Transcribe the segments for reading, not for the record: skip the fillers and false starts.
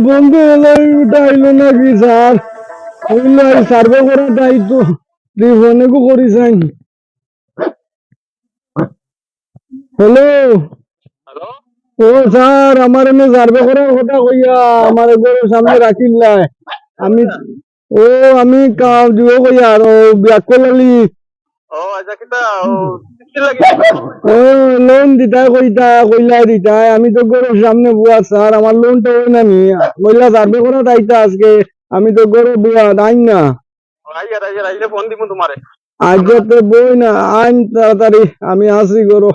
বন্ধু উঠাইলো নাকি sir survey করা দায়িত্ব ফোনেকও করিছেন। হ্যালো ও স্যার, আমার এনে সার্ভে করার কথা কইয়া আমার ঘরের সামনে রাখিলাই। আমি আমি দিব কইয়া আর ব্যাক করলি লোন দিতাই কইলা দিতাই। আমি তো ঘরের সামনে বুয়া স্যার, আমার লোনটা হয় না নি কইলা সার্ভে করা দায়িত্ব আজকে। আমি তো ঘরে বুয়া আইন না আজকে তো বই না আইন তাড়াতাড়ি। আমি আসি গরো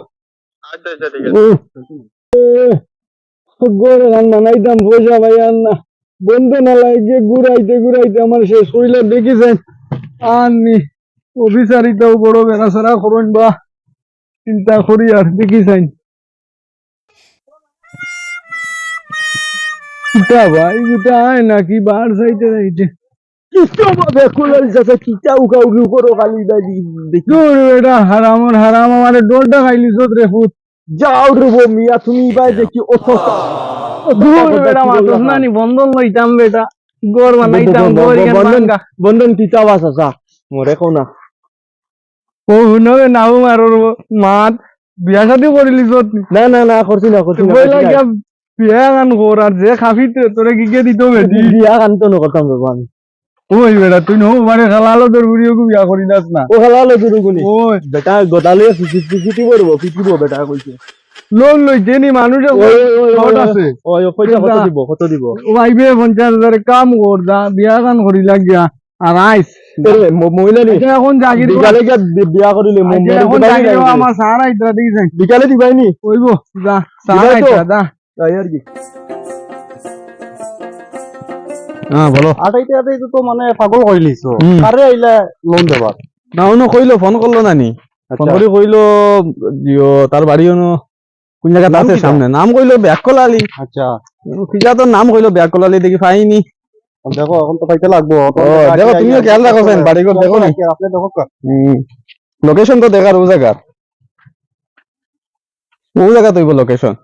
গরো রান্না নাইতাম পয়সা ভাই আর না বন্ধু না লাগে ঘুরাইতে ঘুরাইতে আমার শেষ কইলে দেখিছেন আননি অফিসারিটাও বড় বেড়াছাড়া করুন বা চিন্তা করি আর দেখিছেন ভাই গুটা আয় নাকি বার সাইতে যাইতে হারাম আমার ডোরটা খাইলিস রে ফুট যাও রে মিয়া তুমি ভাই দেখি নানি বন্ধন লইতাম বেটা গড় বানাইতাম বন্ধন কি চাওয়া চাচা মরে কোন না ও নবে নাও মারর মাত বিয়া শাদি করিলিস না না না করছি না বিয়া গান কর আর যে খাবি তোরে কি কে দিত বেটি বিয়া গান তো করতাম বাবা আমি ওই বেটা তুই নো মানে খালালো তোর ভিডিও কো বিয়া করি নাস না ও খালালো তোর গুনি ওই বেটা গদালে পিটি পিটিব বেটা কইছে লোন লইছে নি মানুষ ওই আছে ওই পয়সা কত দিব ও আইবে 50,000 কাম কর দা বিয়া গান করি লাগিয়া আর আইস মহিলা নি এখন জাগির বিকালে বিয়া করিলে এখন জাগির আমার সারা ইতরা দিছেন বিকালে দিবাইনি কইবো যা সারা ইতরা দা তাই আর কি হ্যাঁ বলো আটাইতে আটাইতে তো মানে পাগল কইলিছো কারে আইলা লোন দেবার না উনো কইলো ফোন করলো নানি ফোন করি কইলো জিও তার বাড়িও নো কোন জায়গা আছে সামনে নাম কইলো ব্যাককলালি আচ্ছা কিজা তো নাম কইলো ব্যাককলালি দেখি পাইনি দেখো এখন তো পাইতে লাগবো দেখো তুমিও খেয়াল রাখোছেন বাড়ি ঘর দেখো না আপনি দেখো লোকেশন তো দেখার ও জায়গা তৈব লোকেশন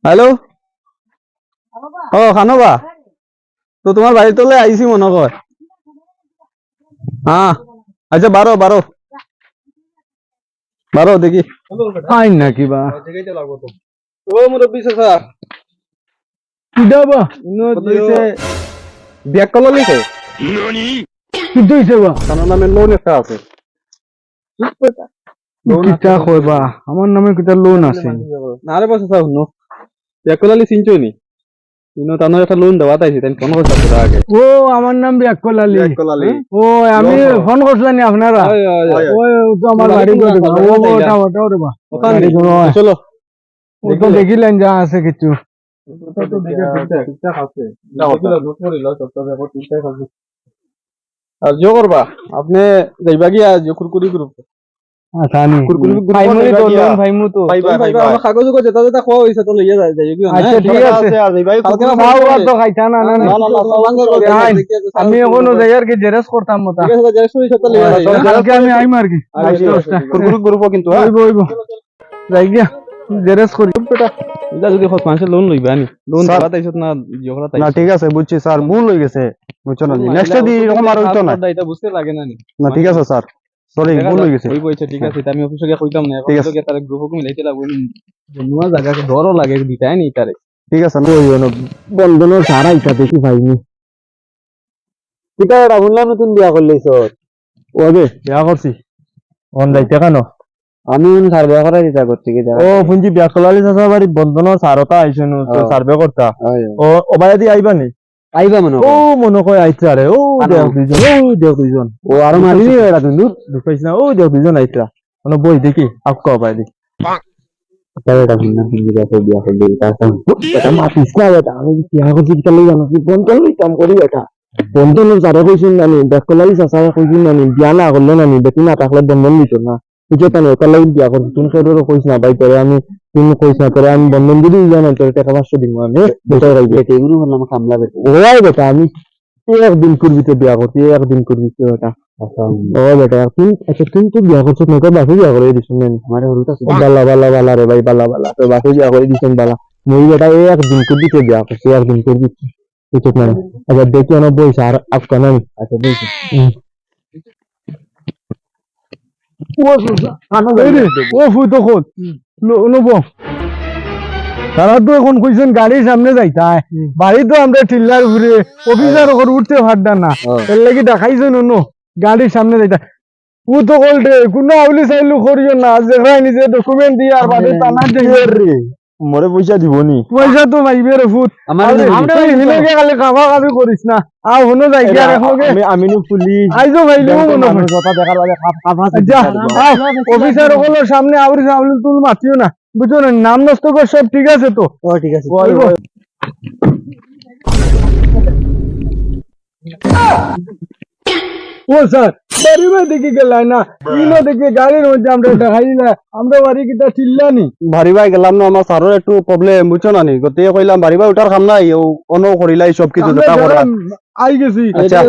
হ্যালো ও খানোবা তো তোমার বাড়ি তোলে আইসি মনে কর হ্যাঁ আচ্ছা বারো দেখি আইন না কিবা ও মুরব্বী চাচা কিদাবা ব্যাক কল লিখে কি দইছে বা তার নামে লোন একটা আছে কিটা কইবা আমার নামে কিটা লোন আছে না রে বাসা শুনো ব্যাক কলালি চিনছনি ইনো তানো একটা লোন দেওয়া তাইছি তাই ফোন করছ তোরা আগে ও আমার নাম ব্যাককলালি ও আমি ফোন করছনি আপনারা ওই তো আমার বাড়ি করে ও ওটা রে বা চলো ও তো দেখিলেন যা আছে কিছু তো দেখে ঠিকঠাক আছে নোট করিল সব তো দেখো ঠিকঠাক আছে আর জো করবা আপনি যাইবা গিয়া যে কুরকুরি গ্রুপ আচ্ছা নি কুরকুরি ভাইমু তো লোন ভাইমু তো ভাইবা আমরা কাগজ কো যেটা যেটা খাওয়া হইছে তো লইয়া যাই কি আচ্ছা ঠিক আছে আর ভাই কালকে ভাও আর তো খাইতা না না আমি এখনো যাইয়ার কি জেরাস করতাম মতা ঠিক আছে জেরাস হইছে তো লইয়া যাই কালকে আমি আইম আর কি কুরকুরি গ্রুপ কিন্তু হইবো যাই গিয়া জেরাস করি বেটা এটা যদি কত মাসে লোন লইবা নি লোন দেবা তাইছত না জোকরা তাই না ঠিক আছে বুঝছি স্যার ভুল হই গেছে বুঝছো না নেক্সট দি এরকম আর হইতো না এটা বুঝতে লাগে না নি না ঠিক আছে স্যার সরি ভুল হই গেছে ওই কইছে ঠিক আছে আমি অফিসে গিয়ে কইতাম না এখন তো তার গ্রুপকে মিলাইতে লাগবে জন্নুয়া জায়গাকে ডরও লাগে দিতাই নি তারে ঠিক আছে না ওই বন্ধনের সারা ইটা দেখি ভাইনি কিটা এটা বললাম নতুন বিয়া করলেছ ওবে বিয়া করছি অন যাইতে কেন আমি সার্ভে করার ইচ্ছা করছি কি ও পুঞ্জি ব্যাকলালি চাচা বাড়ি বন্ধনের সারতা আইছেন তো সার্ভে করতা ও ওবাইদি আইবানি আইবা মনে ও মনে কয় আইছা রে ও দেখ দুইজন ও আর মারিনি এরা কিন্তু দুপাইছ না ও দেখ দুইজন আইছা মানে বই দেখি আক্কা ওবাইদি এটা ভিন্ন ভিন্ন বিয়া করবে এটা মাতিস না এটা আমি বিয়া করছি কি লই জানো কি বন্ধন কাম করি এটা বন্ধনের যারা কইছেন নানি ব্যাকলালি চাচা কইছেন নানি বিয়া না করলে নানি বেটি না থাকলে বন্ধন দিত না বুঝতে না তাহলে বিয়া করছি তুমি সেটারও কইছ না ভাই তোরে আমি তুমি কইছ না তোরে আমি বন্ধন দিদি জানা তোর টাকা 500 দিব আমি বেটাই রাখবি এটা এগুলো হলাম কামলা বেটা ওই বেটা আমি একদিন করবি তো বিয়া করছি একদিন করবি তো এটা ও বেটা তুমি তো বিয়া করছ না তো বাকি বিয়া করে দিছেন না আমার হলুটা বালা রে ভাই বালা তো বাকি বিয়া করে দিছেন বালা মই বেটা একদিন করে দিতে বিয়া করছে একদিন করে দিতে বুঝছো না আচ্ছা দেখি অনেক বইছে আর আফগান আমি আচ্ছা বইছে ও ফুটো খোদ নবো তারা তো এখন কইছেন গাড়ির সামনে যাইতা বাড়ি তো আমরা টিল্লার ঘুরে অফিসার ওপর উঠতে পারতাম না এর লাগি দেখাইছেন অন্য গাড়ির সামনে যাইতা ও তো বলতে কোনো আউলি সাইলু করিও না যেখানে নিজে ডকুমেন্ট দিয়ে আর বাড়ি টানা দিয়ে রে মরে পয়সা দিবনি পয়সা তো মাইবে রে ফুট আমরা হিলেকে খালি খাওয়া খাবি করিস না আর হনো যাইগা রাখোগে আমি নো পুলিশ আইজো ভাইলো মনে কথা দেখার বাদে কাফা যা অফিসার ওগুলোর সামনে আউরি সাউলি তুল মাতিও না বুঝছো না নাম নষ্ট কর সব ঠিক আছে তো ও ঠিক আছে ও স্যার বাড়ি দেখে গেলাই না ইনো দেখে গাড়ির মধ্যে আমরা দেখাই না আমরা বাড়ি কিটা চিল্লানি বাড়ি ভাই গেলাম না আমার স্যারের একটু প্রবলেম বুঝছো না নি গতে কইলাম বাড়ি ভাই উঠার কাম নাই ও অন করিলাই সব কিছু যেটা করে আই গেছি আচ্ছা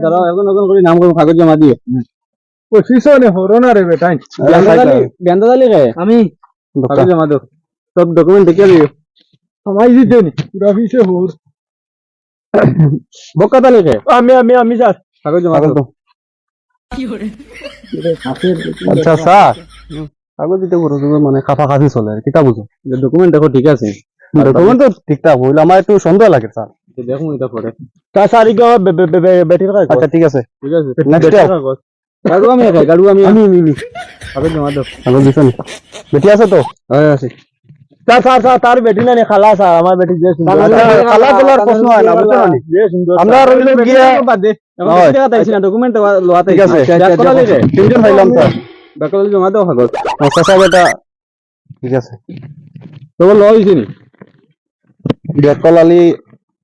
দাঁড়াও এখন করে নাম করে কাগজ জমা দিও ও শিশনে হরো না রে বেটাই বেন্দাদালি কে আমি কাগজ জমা দাও সব ডকুমেন্ট দেখিয়ে দিও সমাই দিতে নি পুরা পিছে হর বকাতালি কে আমি স্যার কাগজ জমা দাও আচ্ছা স্যার কাগজ দিতে বড় মানে কাফা কাফি চলে কিটা বুঝো ডকুমেন্ট দেখো ঠিক আছে ডকুমেন্ট তো ঠিকঠাক হইলো আমার একটু সন্দেহ লাগে স্যার দেখো এটা পরে তা স্যার কি ব্যাটারি কাগজ আচ্ছা ঠিক আছে নেক্সট কাগজ গাড়ু আমি কাগজ জমা দাও কাগজ দিছো নি বেটি আছে তো হ্যাঁ আছে স্যার তার বেটি না খালা স্যার আমার বেটি যে সুন্দর খালা বলার প্রশ্ন হয় না বুঝছো না যে সুন্দর আমরা রইলো গিয়া বাদ দে এখন টাকা তাইছি না ডকুমেন্ট লোয়াতে ঠিক আছে তিনজন পাইলাম স্যার বাকলে জমা দাও কাগজ আচ্ছা স্যার এটা ঠিক আছে তো লও হইছে নি বেকলালি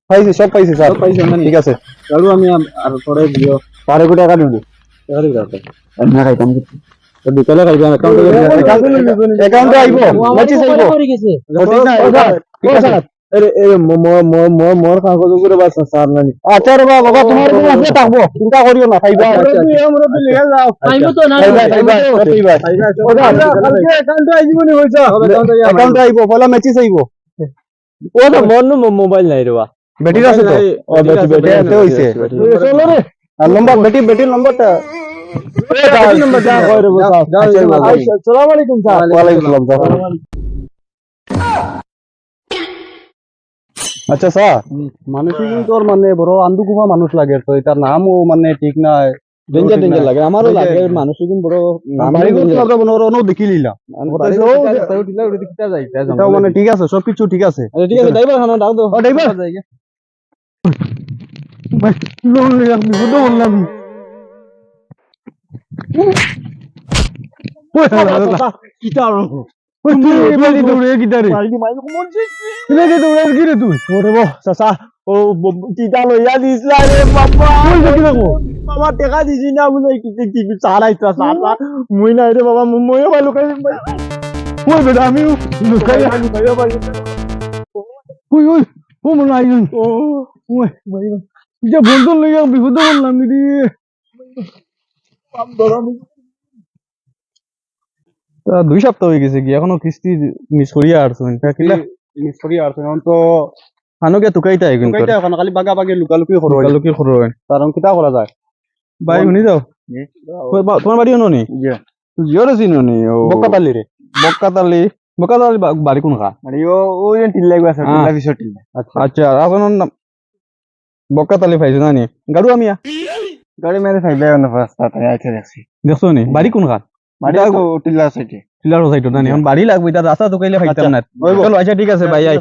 পাইছি সব পাইছি স্যার পাইছি না ঠিক আছে গাড়ু আমি আর পরে দিও 12 কোটি টাকা দিও টাকা দিও না খাইতাম তো বিকালে খাইবা অ্যাকাউন্টে আইবো মাছি চাইবো ঠিক আছে মোর কাগজ করে বাস স্যার নানি আচ্ছা রে বাবা তোমার কোন আছে থাকবো চিন্তা করিও না খাইবা আমরা তো লিয়ে যাও আইবো তো না খাইবা অ্যাকাউন্টে আইবো নি হইছো অ্যাকাউন্টে আইবো পয়লা মাছি চাইবো ও তো মন মোবাইল নাই রে বা বেটি আছে তো ও বেটি আছে হইছে চলো রে আর নম্বর বেটির নম্বরটা নম্বর যা কই রে আসসালামু আলাইকুম স্যার ওয়া আলাইকুম আসসালাম আচ্ছা স্যার মানুষ কিন্তু ওর মানে বড় আন্দুকুফা মানুষ লাগে তো এটার নামও মানে ঠিক না ডেঞ্জার লাগে আমারও লাগে মানুষ কিন্তু বড় নাম দেখি লিলাম মানে ঠিক আছে সবকিছু ঠিক আছে ঠিক আছে ড্রাইভার খানা দাও দাও ড্রাইভার লোন লিয়া বিপদ বললাম কিটা চিতা লইয়া দিছিলা রে বাবা বাবা টেকা দিছি না বলে কি চালাইতা চালা মুই নাই রে বাবা মইও ভালো খাই ওই বেটা আমি লুকাই আমি ভাইও ভাই ওই ওই ও মনে আই ও ওই ভাই যে বন্ধু লইয়া বিপদ বললাম রে তা 2 সপ্তাহ হয়ে গেছে কি এখনো কিস্তি মিস করিয়া আসছো কিলা মিস করিয়া আসছো এখন তো আনোকে তুকাইতা কিন্তু এখন খালি বাগা বাগে লুকালুকি করো কারণ কিটা করা যায় ভাই শুনি যাও তোমার বাড়ি হনো নি জিওরে চিনো নি বক্কাতালি রে বক্কাতালি বাড়ি কোন খা আরে ও টিল্লাই আছে টিল্লা পিছর টিল্লা আচ্ছা এখন বক্কাতালি পাইছো না নি গাড়ু আমি গাড়ি মেরে ফাইবে না রাস্তা তাই আইতে দেখছি দেখছো নি বাড়ি কোন খা বাড়ি টিল্লা সাইডে টিল্লার সাইডে না নি এখন বাড়ি লাগবে এটা রাস্তা তো কইলে ফাইতাম না চলো আচ্ছা ঠিক আছে ভাই আই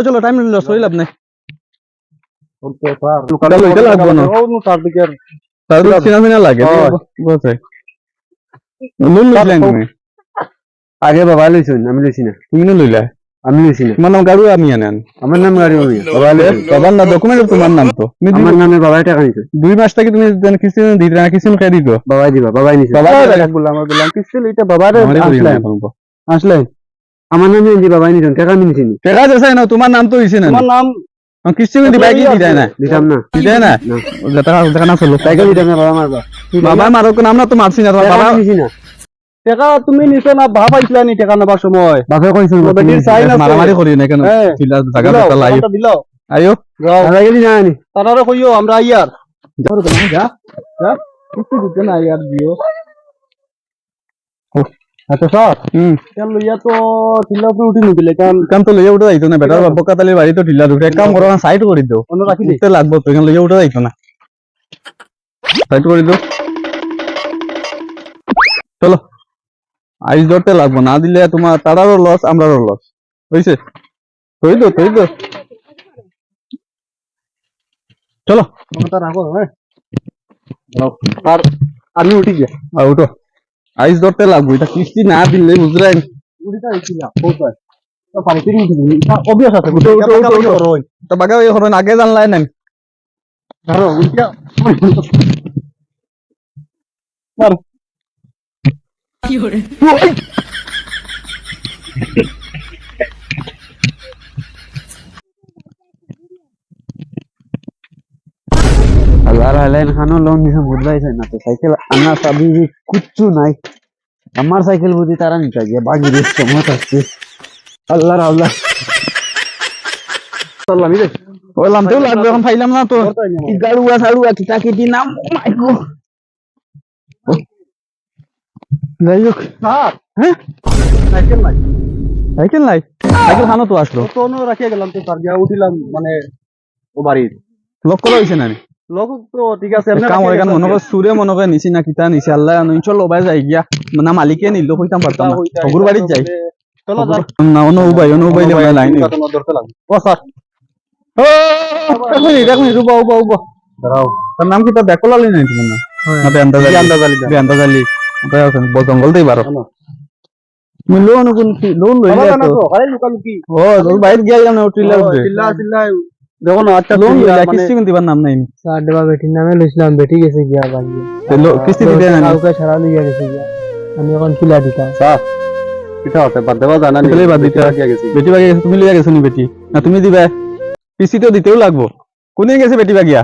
চলো টাইম লস করি লাভ নাই আগে বাবা লইছেন আমি লইছি না তুমি না লইলা আমি লইছি না তোমার নাম গাড়ু আমি আনেন আমার নাম গাড়ু আমি বাবার না ডকুমেন্ট তোমার নাম তো আমার নামে বাবাই টাকা নিছে 2 মাস থেকে তুমি কিস্তি দিতে না কিস্তি কে দিতো বাবাই দিবা বাবাই নিছে বাবাই বললাম কিস্তি লইতে বাবারে আসলে আমার নামে দি বাবাই নিছেন টাকা আমি নিছি টাকা দেছাই না তোমার নাম তো হইছে না তোমার নাম কিস্তি দিবা কি দিদাই না দিতাম না দিদাই না টাকা না চলো টাকা দিতাম না বাবা মারবা বাবা মারো নাম না তো মারছি না বাবা নিছি না টাকা তুমি নিছো না ভাব আইছিলা নি টাকা নেবার সময় বাপে কইছিল বেটির সাইন আছে মারামারি করি না কেন হ্যাঁ। টিলা জায়গা একটা লাই দিলাও আইও যাও আড়াই গেলি জানি তারারে কইও আমরা আইয়ার যা যা কিছু দিতে না আইয়ার দিও আচ্ছা স্যার কেন লইয়া তো টিলা উপরে উঠি নিবিলে কারণ কাম তো লইয়া উঠে যাইতো না বেটার বাপ কাতালি বাড়ি তো ঢিলা ঢুকে এক কাম করো না সাইড করে দিও অন্য রাখি দি উঠতে লাগবো তো এখানে লইয়া উঠে যাইতো না সাইড করে দিও চলো আইস ধরতে লাগবো না দিলে তোমার তারারও লস আমরারও লস হইছে তুই তো চলো কথা রাখো হ্যাঁ আর আমি উঠি গিয়া আর উঠো আইস ধরতে লাগবো এটা কিস্তি না দিলে বুঝলেন উঠিটা আইছিলাম কোথায় তো পানি থেকে উঠি অবিয়াস আছে উঠো তা বাগা ওই হরন আগে জানলাই না ধরো উঠিয়া আল্লাহর আলাইন খানো লোন দিছে বুঝলাইছে না তো সাইকেল আনা সাবি কিচ্ছু নাই আমার সাইকেল বুঝি তারা নিতে গিয়ে বাগি রে সময় আসছে আল্লাহর আল্লাহ চললাম রে ওই লামতেও লাগবে এখন ফাইলাম না তো কি গাড়ুয়া সাড়ুয়া কিটা কিটি নাম মাইকো যাই হোক স্যার হ্যাঁ সাইকেল নাই সাইকেল নাই সাইকেল খানো তো আসলো তো অন্য রাখিয়া গেলাম তো স্যার গিয়া উঠিলাম মানে ও বাড়ির লক করা হয়েছে না লোক তো ঠিক আছে কাম হয় কেন মনে করে সুরে মনে করে নিছি না কিতা নিছি আল্লাহ চলো ভাই যাই গিয়া না মালিকে নিল কইতাম পারতাম না ঠগুর বাড়ির যাই চলো যাই না অন্য উবাই লাইন ধরতে লাগবে ও স্যার এক মিনিট উবা দাঁড়াও তার নাম কি তার দেখলালি নাই তুমি না না বেন্দাজালি বেন্দাজালি ওটাই আছে জঙ্গল দেই বারো তুমি লোন কোন লোন লইলে তো আরে লুকালুকি ও তোর বাইরে গিয়া না উঠিলা চিল্লা দেখো না আচ্ছা লোন লইলা মানে কিস্তি কোন দিবার নাম নাই স্যার দেবা বেটির নামে লইছিলাম বেটি গেছে গিয়া বাড়ি কিস্তি দিতে না কাউকে ছাড়া লইয়া গেছে গিয়া আমি এখন কিলা দিতাম স্যার কিটা হতে বাদ দেওয়া জানা কিটা বাদ দিতে রাখিয়া গেছি বেটি বাগিয়া তুমি লইয়া গেছো নি বেটি না তুমি দিবা কিস্তি তো দিতেও লাগবো কোনে গেছে বেটি বাগিয়া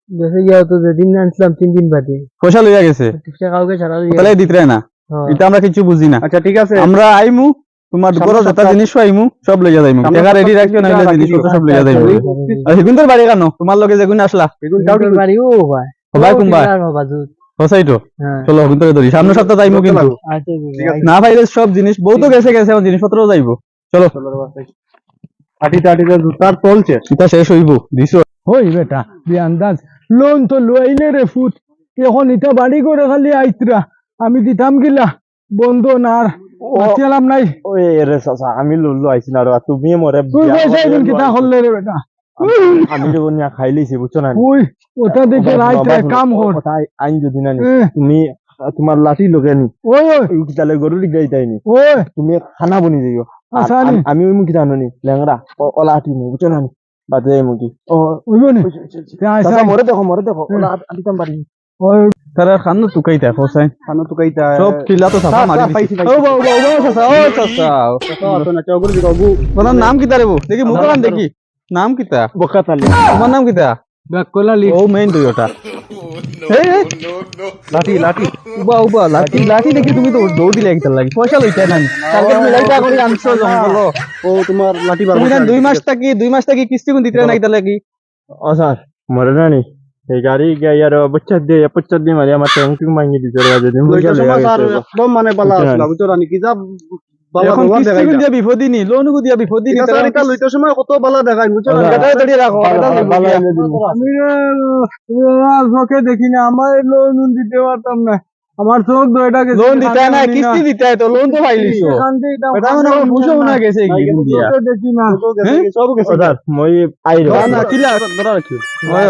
গেছে গিয়া তো যেদিন আনছিলাম 3 দিন বাদে পয়সা লইয়া গেছে সে কাউকে ছাড়া লইয়া তাহলে দিতে না এটা আমরা কিছু বুঝি না আচ্ছা ঠিক আছে আমরা আইমু তোমার ঘর যত জিনিস আইমু সব লইয়া যাইমু টাকা রেডি রাখিও নাইলে জিনিসপত্র সব লইয়া যাইমু আর হিগুনদের বাড়ি কেন তোমার লগে যেগুন আসলা বেগুন কাউকে বাড়ি ও ভাই ভাই কোনবা বাবা জুত হোসাই তো হ্যাঁ চলো হিগুনদের ধরি সামনের সপ্তাহ যাইমু কিন্তু আচ্ছা না পাইলে সব জিনিস বহুত গেছে এখন জিনিসপত্রও যাইবো চলো হাঁটিতে জুতার চলছে এটা শেষ হইব দিছো হই বেটা আন্দাজ লোন তো লইলে রে ফুট এখন ইটা বাড়ি করে খালি আইতরা আমি দিতাম গিলা বন্ধ না আর বাঁচিয়ালাম নাই ওই রে চাচা আমি লুল্লু আইছি না আর তুমি মরে তুই পয়সা এখন কিতা করলে রে বেটা আমি যখন খাই লিছি বুঝছো না ওই ওটা দেখে রাইতে কাম কর আইন যদি না তুমি তোমার লাঠি লগে নি ওই ওই কিতালে গরু দিগাইতাইনি ওই তুমি খানা বনি যাইও আচ্ছা নি আমি ওই মুখি জানো নি ল্যাংড়া ও লাঠি নি বুঝছো না নি বাদে মুখি ও ওই বনি চাচা মরে দেখো ওলা আদিতাম বাড়ি ওই তারা খানো তুকাইতা হোসাই খানো তো কাইতা সব টিলা তো সাফা মারি পাইছি ও বাবা চাচা ও চাচা তো না চগর দি বাবু তোমার নাম কিতা রে দেখি মুখ দেখি নাম কিতা বকাতালি তোমার নাম কিতা বেকলালি ও মেইন তো ওটা লাঠি উবা লাঠি দেখি তুমি তো দৌড় দিলে একদম লাগি পয়সা লইতে না টার্গেট মিলাইতা করি আনছো জঙ্গল ও তোমার লাঠি বার তুমি 2 মাস থাকি কিস্তি কোন দিতে না কিতা লাগি ও স্যার মরে না নি এই গাড়ি গিয়া ইয়ার বচ্চা দিয়ে মারি আমার ট্যাঙ্কি মাইনি দিছে রে যদি মুখে একদম মানে বালা আসলা বুঝছো না কি যা এখন কিস্তি কোন দিয়া বিপদি নি লোন কো দিয়া বিপদি নি তারা এটা লইতে সময় কত বালা দেখাই বুঝছো না এটা তড়ি রাখো আমি চোখে দেখি না আমার লোন দিতে পারতাম না আমার চোখ দুইটা গেছে লোন দিতে না কিস্তি দিতে তো লোন তো পাইলিছো এটা মনে হয় বুঝো না গেছে কি দিয়া দেখি না সব গেছে স্যার মই আইরো না কিলা ধরা রাখিও ওয়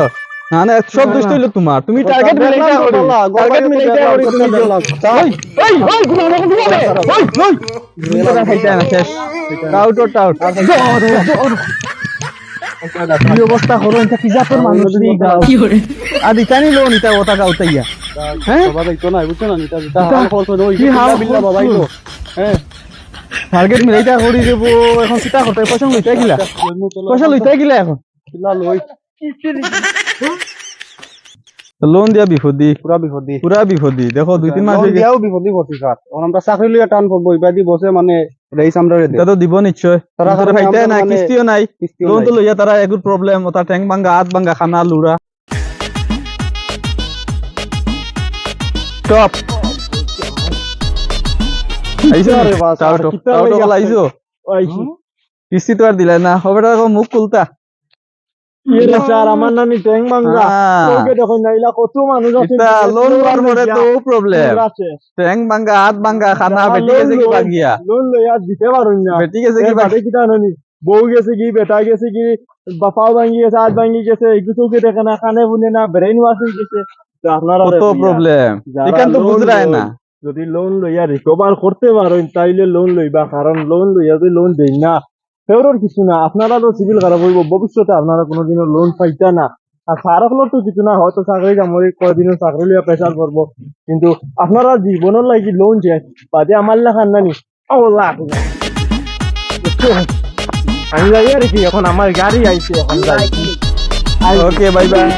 না না সব দোষ হইলো তোমার তুমি টার্গেট মিলাইতা করি টার্গেট মিলাইতা করি তুমি ওই গুলো না গুলো ওই গুলো খাইতা না শেষ আউট কি অবস্থা হলো এটা কি জাতের মানুষ রে গাও কি করে আদি জানি লোন এটা ওটা গাউতাইয়া হ্যাঁ বাবা তো না বুঝছো না এটা হাল ফলছ ওই বিল্লা বাবাই তো হ্যাঁ টার্গেট মিলাইতা করি দেব এখন চিতা করতে পয়সা লইতে গিলা এখন বিল্লা লই লোন দিয়া বিপদি পুরা বিপদী পুরা বিপদি দেখো 2-3 মাস লোন হয়ে গেছে দিয়াও বিপদী করছি স্যার এখন আমরা চাকরি লিয়ে টান পড়বো ইবাদি বসে মানে রেইস আমরা রে এটা তো দিব নিশ্চয় তারা তারা কারণে খাইতে আমরা নাই মানে কিস্তিও নাই লোন তো লইয়া তারা এগুর প্রবলেম ওটা ট্যাঙ্ক ভাঙ্গা হাত ভাঙ্গা খানা লুরা সব আইসো আরে বাস, টাও আর তো কিতা টাও তো লইয়া আইসো আইছি কিস্তি তো আর দিলে না হবে তো মুখ খুলতা ইয়ে স্যার আমার নানি ট্যাং ভাঙ্গা হ্যাঁ। তোকে দেখুন নাইলা কত মানুষ আছে এটা লোন বার মরে তো প্রবলেম আছে ট্যাঙ্ক ভাঙ্গা হাত ভাঙ্গা খানা যারা বেটি গেছে কি লোন- বাগিয়া লোন লইয়া দিতে পারুন না বেটি গেছে কি এর বাদে কিতা নানি বউ গেছে কি বেটা গেছে কি বাপাও ভাঙ্গি গেছে হাত ভাঙ্গি গেছে এগুলো কে দেখে না কানে বুনে না ব্রেন ওয়াশ হয়ে গেছে তো আপনারা কত প্রবলেম যারা এখান তো লোন বুঝরায় লই- না যদি লোন লইয়া রিকভার করতে পারেন তাইলে লোন লইবা কারণ লোন লইয়া যদি লোন দেই না ফেরোর কিছু না আপনারা তো সিভিল খারাপ হইব ভবিষ্যতে আপনারা কোনোদিনও লোন পাইতা না আর সারকলোর তো কিছু না হয়তো চাকরি কামড়ি কদিনও চাকরি লইয়া প্রেশার করবো কিন্তু আপনারা জীবনের লাগি লোন শেষ বাদে আমার লেখার নানি লাখ আমি যাই আর কি এখন আমার গাড়ি আইছে এখন যাই ওকে বাই বাই